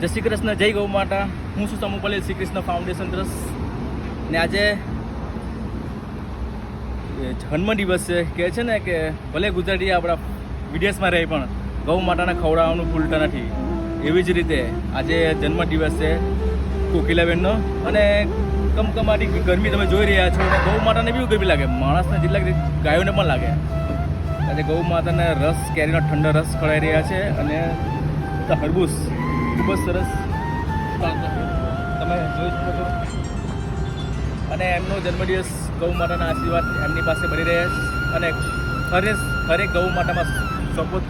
જય શ્રી કૃષ્ણ, જય ગૌ માતા. હું છું સમૂહ પટેલ, શ્રી કૃષ્ણ ફાઉન્ડેશન ટ્રસ્ટ. ને આજે જન્મ દિવસ છે. કહે છે ને કે ભલે ગુજરાતી આપણા વિદેશમાં રહે પણ ગૌ માતાને ખવડાવવાનું ભૂલતા નથી. એવી જ રીતે આજે જન્મદિવસ છે કોકિલાબેનનો. અને કમકમાટી ગરમી તમે જોઈ રહ્યા છો. અને ગૌ માતાને બી ગરમી લાગે, માણસને જેટલા ગાયોને પણ લાગે. આજે ગૌ માતાને રસ, કેરીનો ઠંડો રસ ખવડાવી રહ્યા છે. અને તરબૂચ ખૂબ જ સરસ તમે જોઈ શકો છો. અને એમનો જન્મદિવસ ગૌ માતાના આશીર્વાદ એમની પાસે બની રહ્યા છે. અને હરેક ગૌ માતામાં સપોર્ટ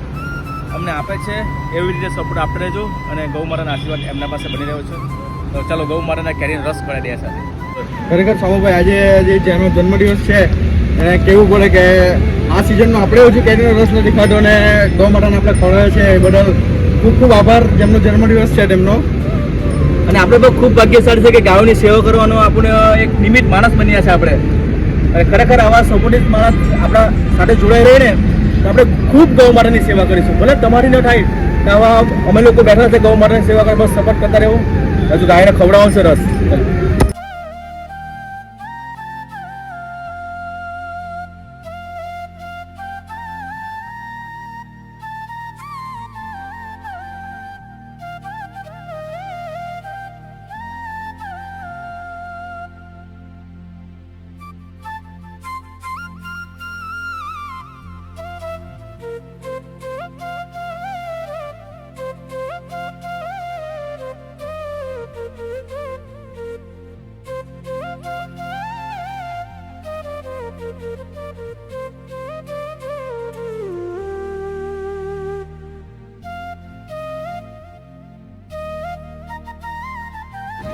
અમને આપે છે. એવી રીતે સપોર્ટ આપતા રહેજો. અને ગૌ માતાના આશીર્વાદ એમના પાસે બની રહ્યો છે. તો ચાલો ગૌ માતાના કેરીનો રસ ખવડાવી રહ્યા સાથે. ખરેખર સામુભાઈ, આજે જેનો જન્મદિવસ છે એને કહેવું પડે કે આ સિઝનમાં આપણે હજુ કેરીનો રસ નથી ખાધો અને ગૌ માતાને આપણે ખવડાવે છે એ બદલ ખૂબ ખૂબ આભાર. જેમનો જન્મદિવસ છે તેમનો. અને આપણે તો ખૂબ ભાગ્યશાળી છે કે ગાયોની સેવા કરવાનો આપણે એક નિમિત્ત માણસ બન્યા છે આપણે. અને ખરેખર આવા સપોર્ટિવ માણસ આપણા સાથે જોડાઈ રહે ને તો આપણે ખૂબ ગૌ માતાની સેવા કરીશું. ભલે તમારી ન થાય તો આવા અમે લોકો બેઠા છે ગૌ માતાની સેવા કરવા, બસ સપોર્ટ કરતા રહેવું. હજુ ગાયને ખવડાવવાનું છે રસ.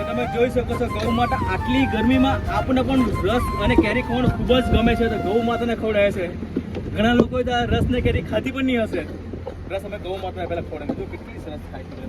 તમે જોઈ શકો છો ગૌ માતા આટલી ગરમીમાં આપણને પણ રસ અને કેરી ખાવાનું ખૂબ જ ગમે છે. તો ગૌ માતાને ખવડાવે છે. ઘણા લોકોએ તો રસ ને કેરી ખાધી પણ નહીં હશે. રસ અમે ગૌ માતાને પહેલા ખવડાવી. કેટલી સરસ ખાય છે.